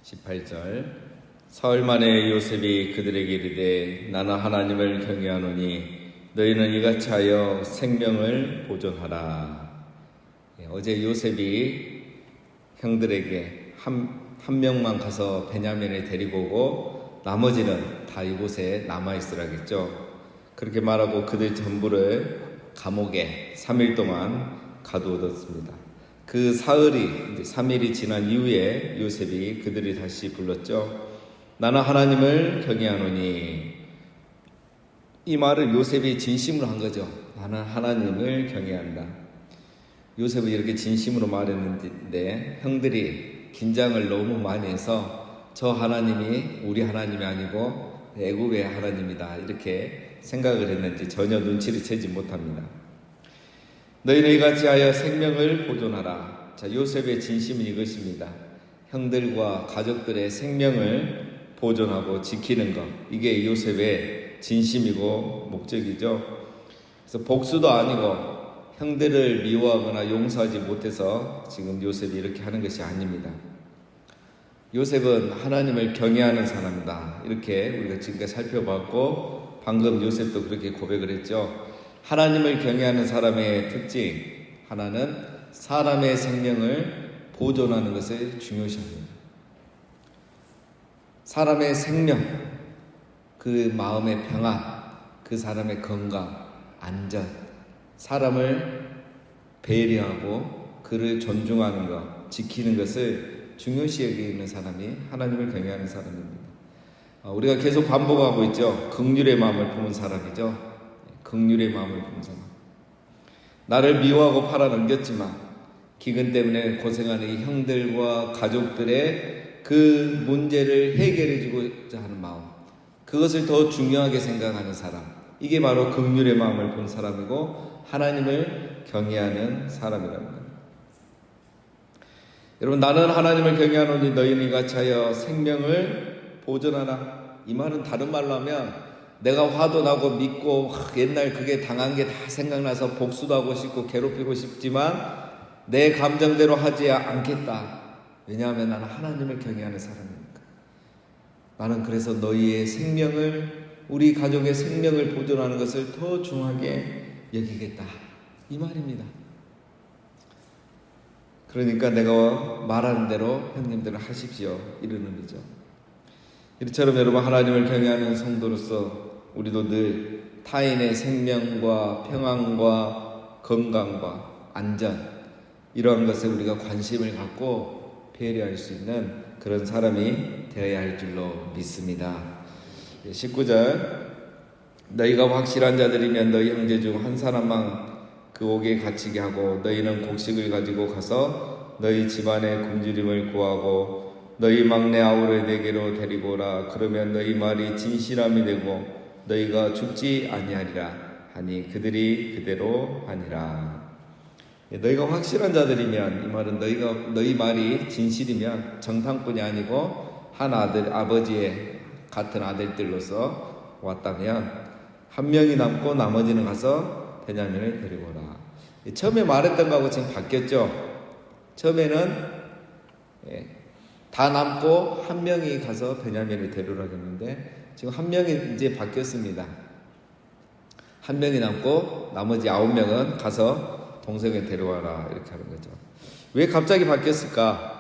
18절 사흘 만에 요셉이 그들에게 이르되 나는 하나님을 경외하노니 너희는 이같이 하여 생명을 보존하라. 어제 요셉이 형들에게 한 명만 가서 베냐민을 데리고 오고 나머지는 다 이곳에 남아있으라겠죠. 그렇게 말하고 그들 전부를 감옥에 3일 동안 가두었습니다. 그 사흘이 이제 3일이 지난 이후에 요셉이 그들이 다시 불렀죠. 나는 하나님을 경외하노니. 이 말을 요셉이 진심으로 한 거죠. 나는 하나님을 경외한다. 요셉은 이렇게 진심으로 말했는데 형들이 긴장을 너무 많이 해서 저 하나님이 우리 하나님이 아니고 애굽의 하나님이다 이렇게 생각을 했는지 전혀 눈치를 채지 못합니다. 너희는 이같이 하여 생명을 보존하라. 자, 요셉의 진심은 이것입니다. 형들과 가족들의 생명을 보존하고 지키는 것, 이게 요셉의 진심이고 목적이죠. 그래서 복수도 아니고 형들을 미워하거나 용서하지 못해서 지금 요셉이 이렇게 하는 것이 아닙니다. 요셉은 하나님을 경외하는 사람이다. 이렇게 우리가 지금까지 살펴봤고 방금 요셉도 그렇게 고백을 했죠. 하나님을 경외하는 사람의 특징 하나는 사람의 생명을 보존하는 것을 중요시합니다. 사람의 생명, 그 마음의 평안, 그 사람의 건강, 안전, 사람을 배려하고 그를 존중하는 것, 지키는 것을 중요시 여기는 사람이 하나님을 경외하는 사람입니다. 우리가 계속 반복하고 있죠. 긍휼의 마음을 품은 사람이죠. 긍휼의 마음을 품은 사람. 나를 미워하고 팔아넘겼지만 기근 때문에 고생하는 이 형들과 가족들의 그 문제를 해결해 주고자 하는 마음, 그것을 더 중요하게 생각하는 사람, 이게 바로 긍휼의 마음을 본 사람이고 하나님을 경외하는 사람이랍니다. 여러분, 나는 하나님을 경외하노니 너희는 이같이 하여 생명을 보존하라. 이 말은 다른 말로 하면 내가 화도 나고 믿고 옛날 그게 당한 게 다 생각나서 복수도 하고 싶고 괴롭히고 싶지만 내 감정대로 하지 않겠다. 왜냐하면 나는 하나님을 경외하는 사람이니까. 나는 그래서 너희의 생명을, 우리 가족의 생명을 보존하는 것을 더 중하게 여기겠다. 이 말입니다. 그러니까 내가 말하는 대로 형님들은 하십시오. 이런 의미죠. 이처럼 여러분, 하나님을 경외하는 성도로서 우리도 늘 타인의 생명과 평안과 건강과 안전, 이러한 것에 우리가 관심을 갖고 배려할 수 있는 그런 사람이 되어야 할 줄로 믿습니다. 19절 너희가 확실한 자들이면 너희 형제 중 한 사람만 그 옥에 갇히게 하고 너희는 곡식을 가지고 가서 너희 집안의 굶주림을 구하고 너희 막내 아우를 내게로 데리고 오라. 그러면 너희 말이 진실함이 되고 너희가 죽지 아니하리라 하니 그들이 그대로 하니라. 너희가 확실한 자들이면, 이 말은 너희 말이 진실이면 정탐꾼이 아니고 한 아들, 아버지의 같은 아들들로서 왔다면 한 명이 남고 나머지는 가서 베냐민을 데리고 오라. 처음에 말했던 거하고 지금 바뀌었죠. 처음에는 다 남고 한 명이 가서 베냐민을 데려오라고 했는데 지금 한 명이 이제 바뀌었습니다. 한 명이 남고 나머지 9명은 가서 동생을 데려와라 이렇게 하는 거죠. 왜 갑자기 바뀌었을까?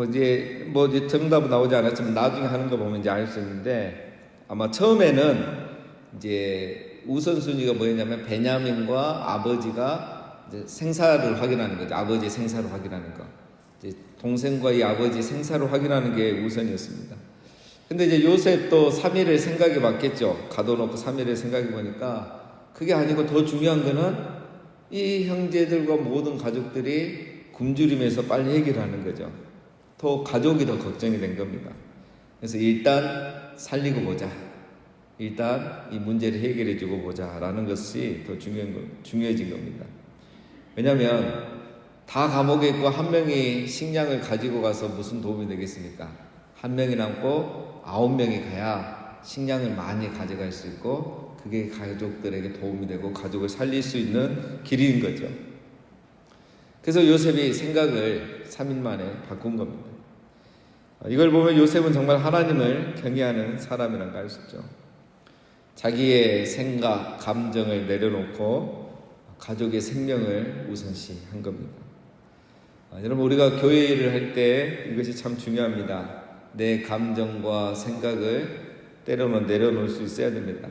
이제 정답은 나오지 않았지만 나중에 하는 거 보면 이제 알 수 있는데, 아마 처음에는 이제 우선순위가 뭐였냐면 베냐민과 아버지가 이제 생사를 확인하는 거죠. 아버지 생사를 확인하는 거. 이제 동생과 이 아버지 생사를 확인하는 게 우선이었습니다. 근데 이제 요셉도 3일을 생각해 봤겠죠. 가둬놓고 3일을 생각해 보니까 그게 아니고 더 중요한 거는 이 형제들과 모든 가족들이 굶주림에서 빨리 해결하는 거죠. 더 가족이 더 걱정이 된 겁니다. 그래서 일단 살리고 보자. 일단 이 문제를 해결해 주고 보자 라는 것이 더 중요해진 겁니다. 왜냐하면 다 감옥에 있고 한 명이 식량을 가지고 가서 무슨 도움이 되겠습니까? 한 명이 남고 9명이 가야 식량을 많이 가져갈 수 있고 그게 가족들에게 도움이 되고 가족을 살릴 수 있는 길인 거죠. 그래서 요셉이 생각을 3일 만에 바꾼 겁니다. 이걸 보면 요셉은 정말 하나님을 경외하는 사람이라는 걸 알 수 있죠. 자기의 생각, 감정을 내려놓고 가족의 생명을 우선시한 겁니다. 여러분, 우리가 교회 일을 할 때 이것이 참 중요합니다. 내 감정과 생각을 때로는 내려놓을 수 있어야 됩니다.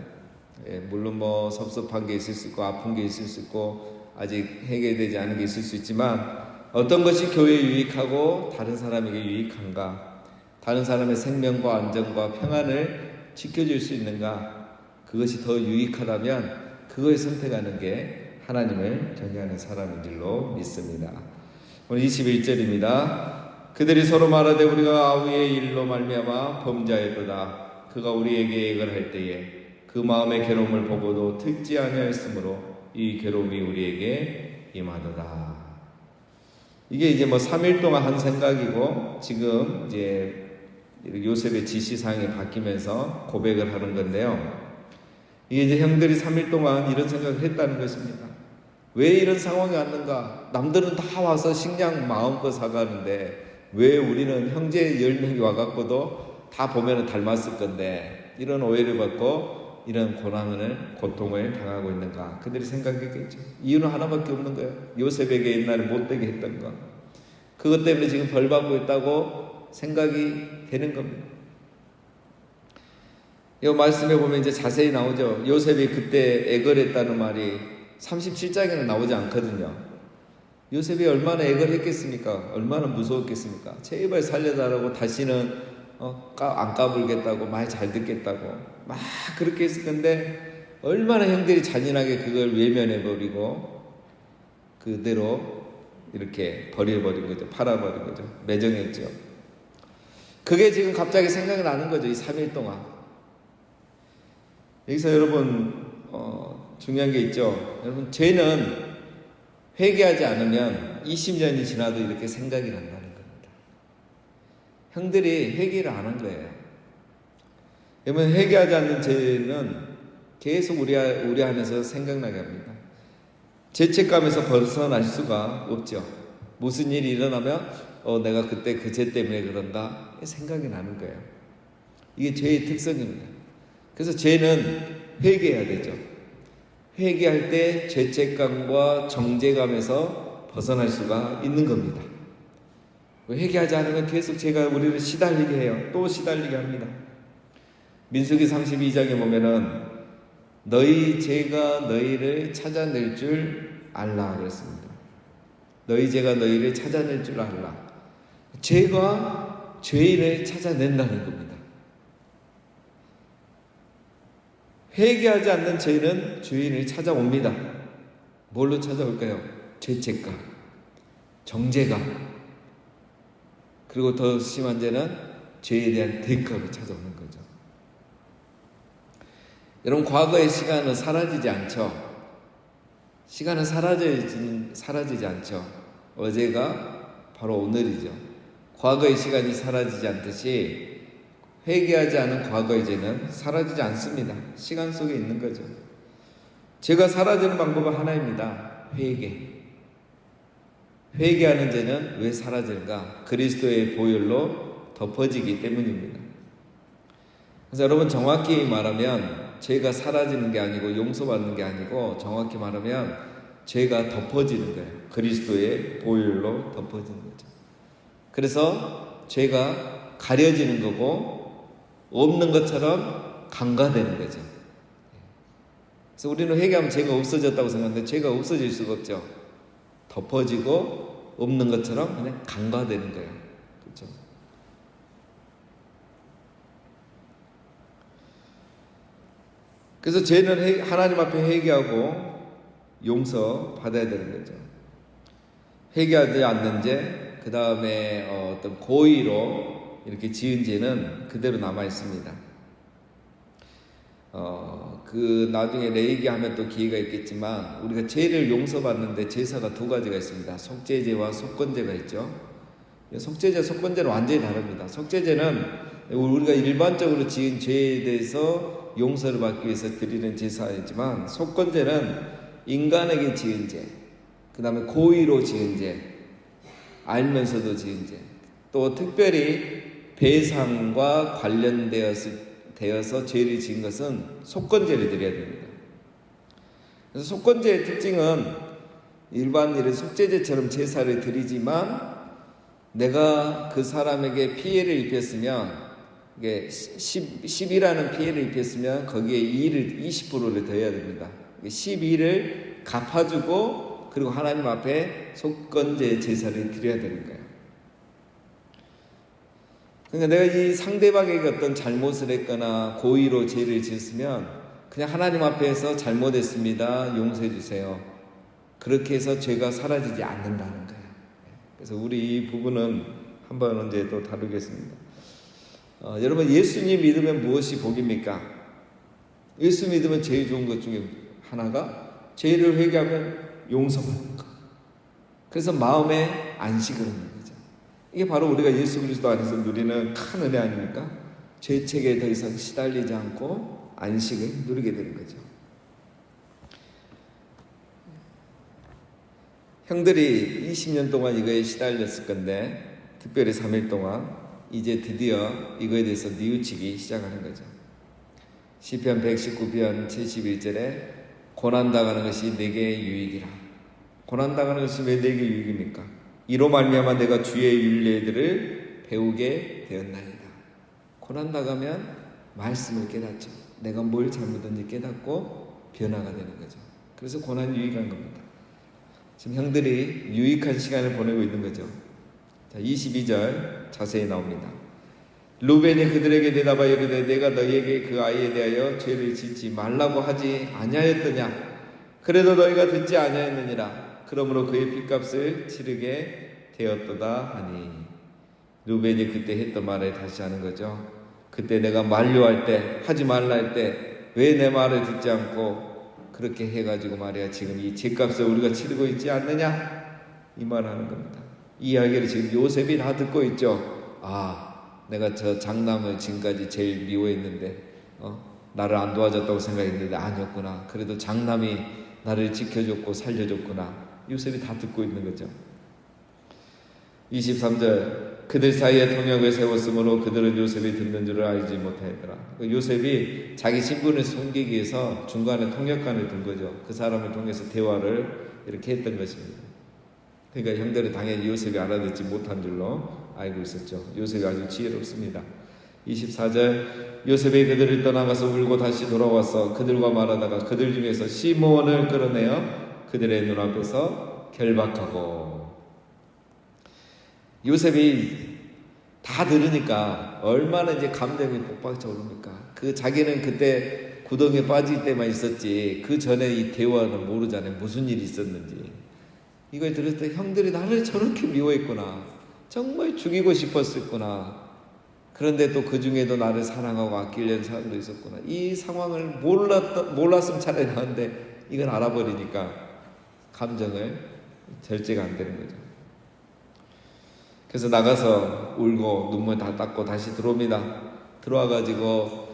물론 뭐 섭섭한 게 있을 수 있고 아픈 게 있을 수 있고 아직 해결되지 않은 게 있을 수 있지만 어떤 것이 교회에 유익하고 다른 사람에게 유익한가, 다른 사람의 생명과 안전과 평안을 지켜줄 수 있는가, 그것이 더 유익하다면 그걸 선택하는 게 하나님을 경외하는 사람인 줄로 믿습니다. 오늘 21절입니다. 그들이 서로 말하되 우리가 아우의 일로 말미암아 범죄하였도다. 그가 우리에게 계획을 할 때에 그 마음의 괴로움을 보고도 듣지 아니하였으므로 이 괴로움이 우리에게 임하도다. 이게 이제 뭐 3일 동안 한 생각이고 지금 이제 요셉의 지시사항이 바뀌면서 고백을 하는 건데요. 이게 이제 형들이 3일 동안 이런 생각을 했다는 것입니다. 왜 이런 상황이 왔는가? 남들은 다 와서 식량 마음껏 사가는데 왜 우리는 형제 10명이 와갖고도 다 보면은 닮았을 건데 이런 오해를 받고 이런 고통을 당하고 있는가? 그들이 생각했겠죠. 이유는 하나밖에 없는 거예요. 요셉에게 옛날에 못되게 했던 거. 그것 때문에 지금 벌 받고 있다고 생각이 되는 겁니다. 이 말씀에 보면 이제 자세히 나오죠. 요셉이 그때 애걸했다는 말이 37장에는 나오지 않거든요. 요셉이 얼마나 애걸했겠습니까? 얼마나 무서웠겠습니까? 제발 살려달라고 다시는 안 까불겠다고 말 잘 듣겠다고 막 그렇게 했을 건데 얼마나 형들이 잔인하게 그걸 외면해버리고 그대로 이렇게 버려버린 거죠. 팔아버린 거죠. 매정했죠. 그게 지금 갑자기 생각이 나는 거죠. 이 3일 동안. 여기서 여러분 중요한 게 있죠. 여러분, 죄는 회개하지 않으면 20년이 지나도 이렇게 생각이 난다는 겁니다. 형들이 회개를 안 한 거예요. 여러분, 회개하지 않는 죄는 계속 우리 안에서 생각나게 합니다. 죄책감에서 벗어날 수가 없죠. 무슨 일이 일어나면 내가 그때 그 죄 때문에 그런가 생각이 나는 거예요. 이게 죄의 특성입니다. 그래서 죄는 회개해야 되죠. 회개할 때 죄책감과 정죄감에서 벗어날 수가 있는 겁니다. 회개하지 않으면 계속 죄가 우리를 시달리게 해요. 또 시달리게 합니다. 민수기 32장에 보면은 너희 죄가 너희를 찾아낼 줄 알라 그랬습니다. 너희 죄가 너희를 찾아낼 줄 알라. 죄가 죄인을 찾아낸다는 겁니다. 회개하지 않는 죄는 죄인을 찾아옵니다. 뭘로 찾아올까요? 죄책감, 정죄감, 그리고 더 심한 죄는 죄에 대한 대가로 찾아오는 거죠. 여러분, 과거의 시간은 사라지지 않죠. 시간은 사라지지 않죠. 어제가 바로 오늘이죠. 과거의 시간이 사라지지 않듯이 회개하지 않은 과거의 죄는 사라지지 않습니다. 시간 속에 있는 거죠. 죄가 사라지는 방법은 하나입니다. 회개. 회개하는 죄는 왜 사라질까? 그리스도의 보혈로 덮어지기 때문입니다. 그래서 여러분, 정확히 말하면 죄가 사라지는 게 아니고 용서받는 게 아니고 정확히 말하면 죄가 덮어지는 거예요. 그리스도의 보혈로 덮어지는 거죠. 그래서 죄가 가려지는 거고 없는 것처럼 간과되는 거죠. 그래서 우리는 회개하면 죄가 없어졌다고 생각하는데 죄가 없어질 수가 없죠. 덮어지고 없는 것처럼 그냥 간과되는 거예요. 그렇죠? 그래서 죄는 하나님 앞에 회개하고 용서 받아야 되는 거죠. 회개하지 않는 죄, 그 다음에 어떤 고의로 이렇게 지은 죄는 그대로 남아 있습니다. 나중에 내 얘기하면 또 기회가 있겠지만 우리가 죄를 용서받는데 제사가 두 가지가 있습니다. 속죄죄와 속건죄가 있죠. 속죄죄, 속건죄는 완전히 다릅니다. 속죄죄는 우리가 일반적으로 지은 죄에 대해서 용서를 받기 위해서 드리는 제사이지만 속건죄는 인간에게 지은 죄, 그 다음에 고의로 지은 죄, 알면서도 지은 죄, 또 특별히 배상과 관련되어서 죄를 지은 것은 속건죄를 드려야 됩니다. 그래서 속건죄의 특징은 일반 이런 속죄제처럼 제사를 드리지만 내가 그 사람에게 피해를 입혔으면, 이게 10이라는 피해를 입혔으면 거기에 20%를 더해야 됩니다. 12를 갚아주고 그리고 하나님 앞에 속건제 제사를 드려야 되는 거예요. 그러니까 내가 이 상대방에게 어떤 잘못을 했거나 고의로 죄를 지었으면 그냥 하나님 앞에서 잘못했습니다, 용서해 주세요, 그렇게 해서 죄가 사라지지 않는다는 거예요. 그래서 우리 이 부분은 한번 언제 또 다루겠습니다. 여러분, 예수님 믿으면 무엇이 복입니까? 예수 믿으면 제일 좋은 것 중에 하나가 죄를 회개하면 용서받는 것. 그래서 마음에 안식을 얻는 거죠. 이게 바로 우리가 예수 그리스도 안에서 누리는 큰 은혜 아닙니까? 죄책에 더 이상 시달리지 않고 안식을 누리게 되는 거죠. 형들이 20년 동안 이거에 시달렸을 건데, 특별히 3일 동안 이제 드디어 이거에 대해서 뉘우치기 시작하는 거죠. 시편 119편 71절에 고난당하는 것이 내게 유익이라. 고난당하는 것이 왜 내게 유익입니까? 이로 말미암아 내가 주의 율례들을 배우게 되었나이다. 고난당하면 말씀을 깨닫죠. 내가 뭘 잘못했는지 깨닫고 변화가 되는 거죠. 그래서 고난이 유익한 겁니다. 지금 형들이 유익한 시간을 보내고 있는 거죠. 자, 22절 자세히 나옵니다. 루벤이 그들에게 대답하여 이르되 내가 너희에게 그 아이에 대하여 죄를 짓지 말라고 하지 아니하였더냐? 그래도 너희가 듣지 아니하였느니라. 그러므로 그의 핏값을 치르게 되었도다 하니. 루벤이 그때 했던 말을 다시 하는 거죠. 그때 내가 만류할 때, 하지 말라 할 때 왜 내 말을 듣지 않고 그렇게 해가지고 말이야 지금 이 죄값을 우리가 치르고 있지 않느냐, 이 말하는 겁니다. 이 이야기를 지금 요셉이 다 듣고 있죠. 아, 내가 저 장남을 지금까지 제일 미워했는데 나를 안 도와줬다고 생각했는데 아니었구나. 그래도 장남이 나를 지켜줬고 살려줬구나. 요셉이 다 듣고 있는 거죠. 23절 그들 사이에 통역을 세웠으므로 그들은 요셉이 듣는 줄을 알지 못하였더라. 요셉이 자기 신분을 숨기기 위해서 중간에 통역관을 둔 거죠. 그 사람을 통해서 대화를 이렇게 했던 것입니다. 그러니까 형들은 당연히 요셉이 알아듣지 못한 줄로 알고 있었죠. 요셉이 아주 지혜롭습니다. 24절 요셉이 그들을 떠나가서 울고 다시 돌아와서 그들과 말하다가 그들 중에서 시므온을 끌어내어 그들의 눈앞에서 결박하고. 요셉이 다 들으니까 얼마나 이제 감정이 폭발쳐 오릅니까? 그 자기는 그때 구덩이에 빠질 때만 있었지 그 전에 이 대화는 모르잖아요. 무슨 일이 있었는지. 이걸 들었을 때 형들이 나를 저렇게 미워했구나. 정말 죽이고 싶었었구나. 그런데 또 그 중에도 나를 사랑하고 아끼려는 사람도 있었구나. 이 상황을 몰랐으면 차라리 나은데 이걸 알아버리니까 감정을 절제가 안 되는 거죠. 그래서 나가서 울고 눈물 다 닦고 다시 들어옵니다. 들어와가지고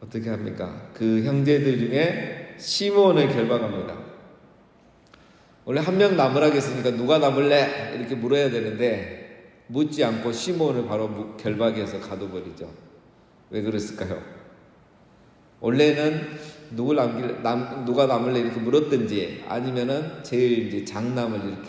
어떻게 합니까? 그 형제들 중에 시므온을 결박합니다. 원래 한 명 남으라 했으니까 누가 남을래? 이렇게 물어야 되는데 묻지 않고 시므온을 바로 결박해서 가둬버리죠. 왜 그랬을까요? 원래는 누가 남을래 이렇게 물었든지 아니면은 제일 이제 장남을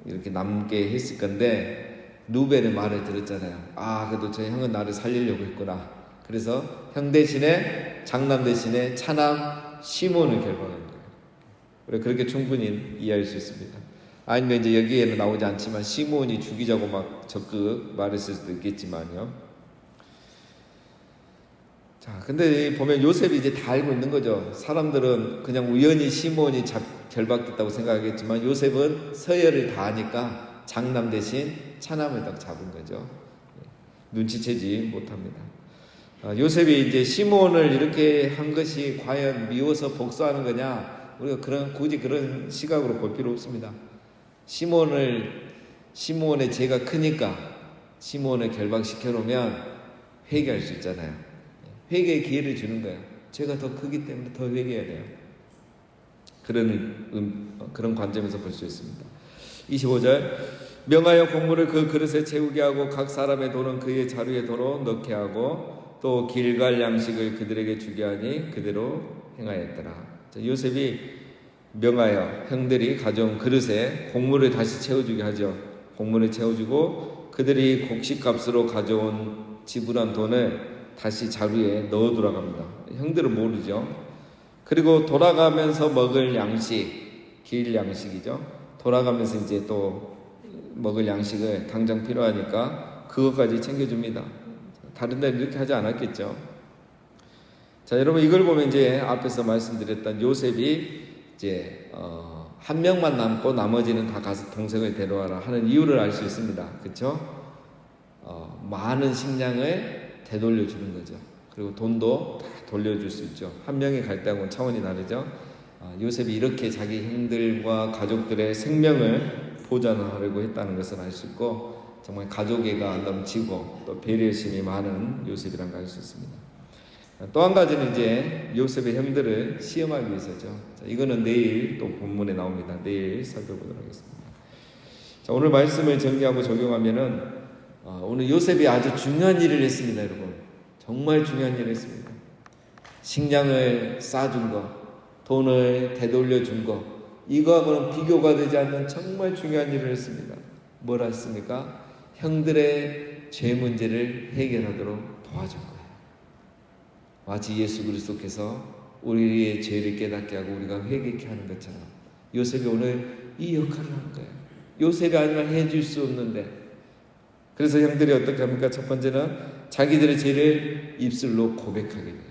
이렇게 남게 했을 건데 루벤의 말을 들었잖아요. 아, 그래도 저 형은 나를 살리려고 했구나. 그래서 형 대신에 장남 대신에 차남 시몬을 결박한 거예요. 그렇게 충분히 이해할 수 있습니다. 아니면 이제 여기에는 나오지 않지만 시몬이 죽이자고 막 적극 말했을 수도 있겠지만요. 자, 근데 보면 요셉이 이제 다 알고 있는 거죠. 사람들은 그냥 우연히 시몬이 결박됐다고 생각하겠지만 요셉은 서열을 다 아니까 장남 대신 차남을 딱 잡은 거죠. 눈치채지 못합니다. 요셉이 이제 시몬을 이렇게 한 것이 과연 미워서 복수하는 거냐? 우리가 굳이 그런 시각으로 볼 필요 없습니다. 시몬의 죄가 크니까 시몬을 결박시켜 놓으면 회개할 수 있잖아요. 회개의 기회를 주는 거예요. 죄가 더 크기 때문에 더 회개해야 돼요. 그런 관점에서 볼 수 있습니다. 25절 명하여 곡물을 그 그릇에 채우게 하고 각 사람의 돈은 그의 자루에 도로 넣게 하고 또 길갈 양식을 그들에게 주게 하니 그대로 행하였더라. 요셉이 명하여 형들이 가져온 그릇에 곡물을 다시 채워주게 하죠. 곡물을 채워주고 그들이 곡식값으로 가져온 지불한 돈을 다시 자루에 넣어 돌아갑니다. 형들은 모르죠. 그리고 돌아가면서 먹을 양식, 길 양식이죠. 돌아가면서 이제 또 먹을 양식을 당장 필요하니까 그것까지 챙겨줍니다. 다른 데는 이렇게 하지 않았겠죠. 자, 여러분 이걸 보면 이제 앞에서 말씀드렸던 요셉이 이제 한 명만 남고 나머지는 다 가서 동생을 데려와라 하는 이유를 알 수 있습니다. 그렇죠? 많은 식량을 되돌려 주는 거죠. 그리고 돈도 다 돌려줄 수 있죠. 한 명이 갈 때하고는 차원이 다르죠. 요셉이 이렇게 자기 형들과 가족들의 생명을 보존하려고 했다는 것을 알 수 있고 정말 가족애가 넘치고 또 배려심이 많은 요셉이라는 걸 알 수 있습니다. 또 한 가지는 이제 요셉의 형들을 시험하기 위해서죠. 자, 이거는 내일 또 본문에 나옵니다. 내일 살펴보도록 하겠습니다. 자, 오늘 말씀을 정리하고 적용하면은 오늘 요셉이 아주 중요한 일을 했습니다, 여러분. 정말 중요한 일을 했습니다. 식량을 싸준 거, 돈을 되돌려 준 거, 이거하고는 비교가 되지 않는 정말 중요한 일을 했습니다. 뭘 했습니까? 형들의 죄 문제를 해결하도록 도와준 거예요. 마치 예수 그리스도께서 우리의 죄를 깨닫게 하고 우리가 회개케 하는 것처럼 요셉이 오늘 이 역할을 한 거예요. 요셉이 아니면 해줄 수 없는데, 그래서 형들이 어떻게 합니까? 첫 번째는 자기들의 죄를 입술로 고백하게 돼요.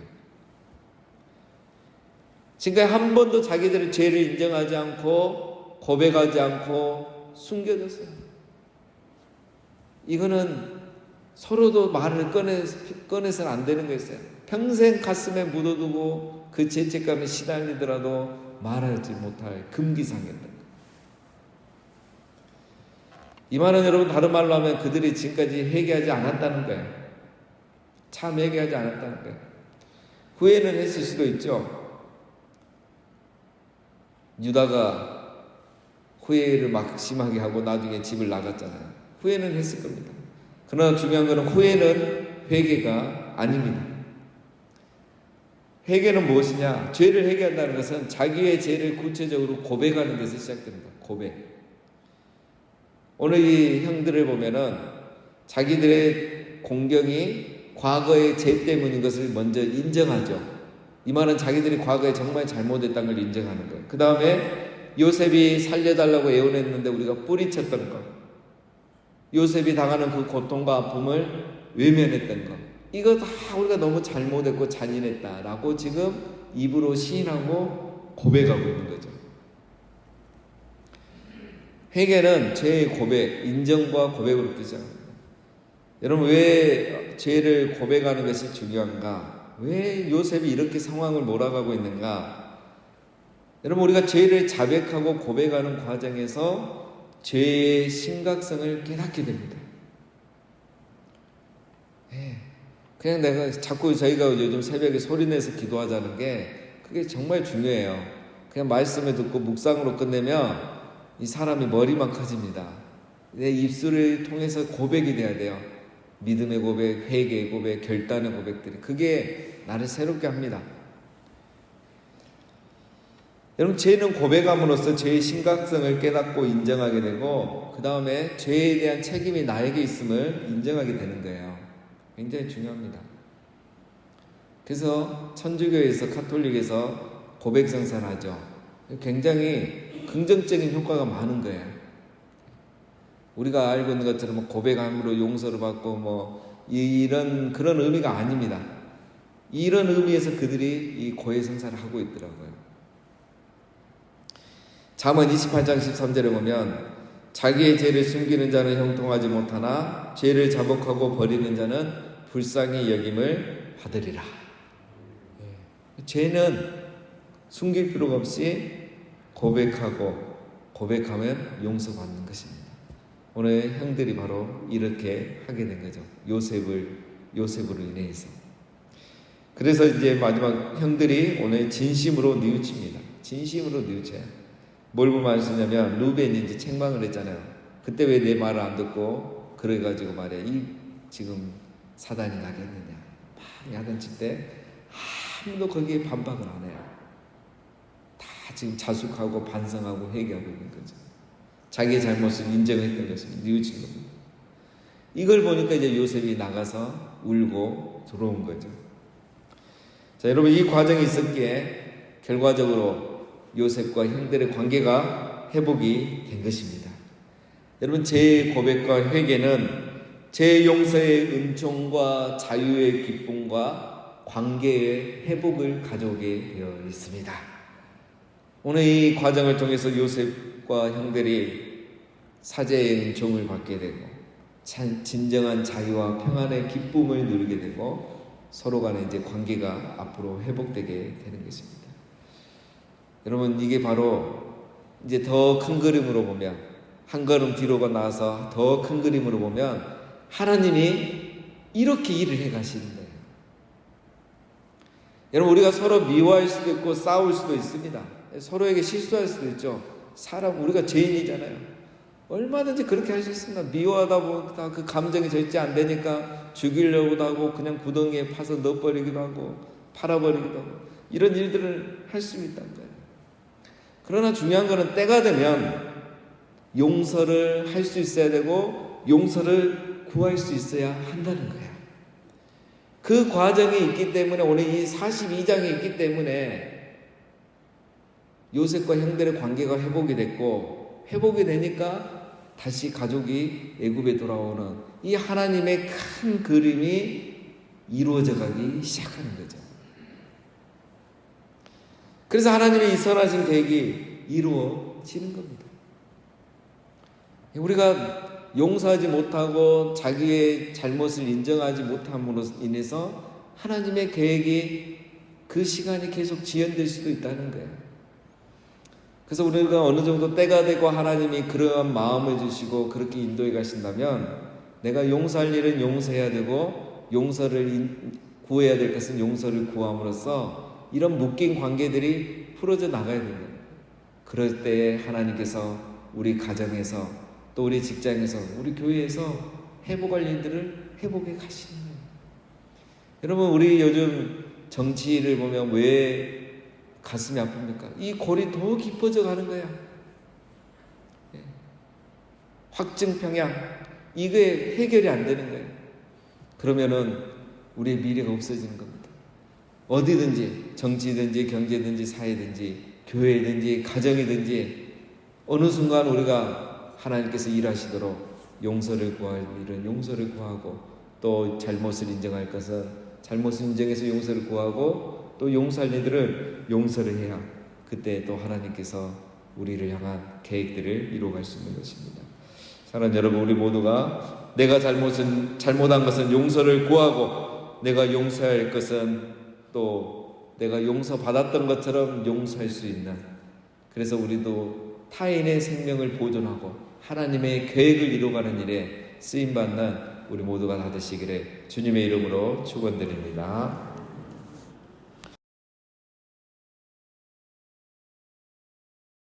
지금까지 한 번도 자기들의 죄를 인정하지 않고 고백하지 않고 숨겨졌어요. 이거는 서로도 말을 꺼내서는 안 되는 거였어요. 평생 가슴에 묻어두고 그 죄책감에 시달리더라도 말하지 못할 금기상이었다. 이 말은 여러분 다른 말로 하면 그들이 지금까지 회개하지 않았다는 거예요. 참 회개하지 않았다는 거예요. 후회는 했을 수도 있죠. 유다가 후회를 막 심하게 하고 나중에 집을 나갔잖아요. 후회는 했을 겁니다. 그러나 중요한 것은 후회는 회개가 아닙니다. 회개는 무엇이냐? 죄를 회개한다는 것은 자기의 죄를 구체적으로 고백하는 데서 시작됩니다. 고백. 오늘 이 형들을 보면은 자기들의 공경이 과거의 죄 때문인 것을 먼저 인정하죠. 이 말은 자기들이 과거에 정말 잘못했다는 걸 인정하는 거예요. 그 다음에 요셉이 살려달라고 애원했는데 우리가 뿌리쳤던 것, 요셉이 당하는 그 고통과 아픔을 외면했던 것, 이거 다 우리가 너무 잘못했고 잔인했다라고 지금 입으로 시인하고 고백하고 있는 거죠. 회개는 죄의 고백, 인정과 고백으로 시작합니다. 여러분 왜 죄를 고백하는 것이 중요한가? 왜 요셉이 이렇게 상황을 몰아가고 있는가? 여러분 우리가 죄를 자백하고 고백하는 과정에서 죄의 심각성을 깨닫게 됩니다. 그냥 내가 자꾸 저희가 요즘 새벽에 소리내서 기도하자는 게 그게 정말 중요해요. 그냥 말씀을 듣고 묵상으로 끝내면 이 사람이 머리만 커집니다. 내 입술을 통해서 고백이 돼야 돼요. 믿음의 고백, 회개의 고백, 결단의 고백들이. 그게 나를 새롭게 합니다. 여러분 죄는 고백함으로써 죄의 심각성을 깨닫고 인정하게 되고 그 다음에 죄에 대한 책임이 나에게 있음을 인정하게 되는 거예요. 굉장히 중요합니다. 그래서 천주교에서 카톨릭에서 고백성사를 하죠. 굉장히 긍정적인 효과가 많은 거예요. 우리가 알고 있는 것처럼 고백함으로 용서를 받고 이런 그런 의미가 아닙니다. 이런 의미에서 그들이 이 고해성사를 하고 있더라고요. 잠언 28장 13절에 보면 자기의 죄를 숨기는 자는 형통하지 못하나 죄를 자복하고 버리는 자는 불쌍히 여김을 받으리라. 죄는 숨길 필요가 없이 고백하면 용서받는 것입니다. 오늘 형들이 바로 이렇게 하게 된 거죠. 요셉으로 인해서. 그래서 이제 마지막 형들이 오늘 진심으로 뉘우칩니다. 진심으로 뉘우쳐요. 뭘 보면 안 쓰냐면 루벤이 이제 책망을 했잖아요. 그때 왜 내 말을 안 듣고 그래가지고 말이야 이 지금 사단이 나겠느냐 막 야단칠 때 아무도 거기에 반박을 안 해요. 다 지금 자숙하고 반성하고 회개하고 있는 거죠. 자기의 잘못을 인정했던 것입니다. 뉘우친 겁니다. 이걸 보니까 이제 요셉이 나가서 울고 들어온 거죠. 자, 여러분 이 과정이 있었기에 결과적으로 요셉과 형들의 관계가 회복이 된 것입니다. 여러분 제 고백과 회개는 제 용서의 은총과 자유의 기쁨과 관계의 회복을 가져오게 되어 있습니다. 오늘 이 과정을 통해서 요셉과 형들이 사제의 은총을 받게 되고 진정한 자유와 평안의 기쁨을 누리게 되고 서로 간의 이제 관계가 앞으로 회복되게 되는 것입니다. 여러분 이게 바로 이제 더 큰 그림으로 보면 한 걸음 뒤로 나와서 더 큰 그림으로 보면 하나님이 이렇게 일을 해 가시는 거예요. 여러분 우리가 서로 미워할 수도 있고 싸울 수도 있습니다. 서로에게 실수할 수도 있죠. 사람 우리가 죄인이잖아요. 얼마든지 그렇게 할 수 있습니다. 미워하다 보니까 그 감정이 절제 안 되니까 죽이려고도 하고 그냥 구덩이에 파서 넣어버리기도 하고 팔아버리기도 하고 이런 일들을 할 수 있다는 거예요. 그러나 중요한 거는 때가 되면 용서를 할 수 있어야 되고 용서를 구할 수 있어야 한다는 거예요. 그 과정이 있기 때문에 오늘 이 42장이 있기 때문에 요셉과 형들의 관계가 회복이 됐고 회복이 되니까 다시 가족이 애굽에 돌아오는 이 하나님의 큰 그림이 이루어져 가기 시작하는 거죠. 그래서 하나님의 이 선하신 계획이 이루어지는 겁니다. 우리가 용서하지 못하고 자기의 잘못을 인정하지 못함으로 인해서 하나님의 계획이 그 시간이 계속 지연될 수도 있다는 거예요. 그래서 우리가 어느 정도 때가 되고 하나님이 그러한 마음을 주시고 그렇게 인도해 가신다면 내가 용서할 일은 용서해야 되고 용서를 구해야 될 것은 용서를 구함으로써 이런 묶인 관계들이 풀어져 나가야 됩니다. 그럴 때 하나님께서 우리 가정에서 또 우리 직장에서 우리 교회에서 회복할 일들을 회복해 가시는 거예요. 여러분 우리 요즘 정치를 보면 왜 가슴이 아픕니까? 이 골이 더 깊어져 가는 거야. 확증 평양 이게 해결이 안 되는 거예요. 그러면은 우리의 미래가 없어지는 겁니다. 어디든지 정치든지 경제든지 사회든지 교회든지 가정이든지 어느 순간 우리가 하나님께서 일하시도록 용서를 구할 일은 용서를 구하고 또 잘못을 인정할 것은 잘못을 인정해서 용서를 구하고 또 용서할 일들을 용서를 해야 그때 또 하나님께서 우리를 향한 계획들을 이루어갈 수 있는 것입니다. 사랑하는 여러분 우리 모두가 내가 잘못한 것은 용서를 구하고 내가 용서해야 할 것은 또 내가 용서받았던 것처럼 용서할 수 있는 그래서 우리도 타인의 생명을 보존하고 하나님의 계획을 이루어가는 일에 쓰임받는 우리 모두가 다 되시기를 주님의 이름으로 축원드립니다.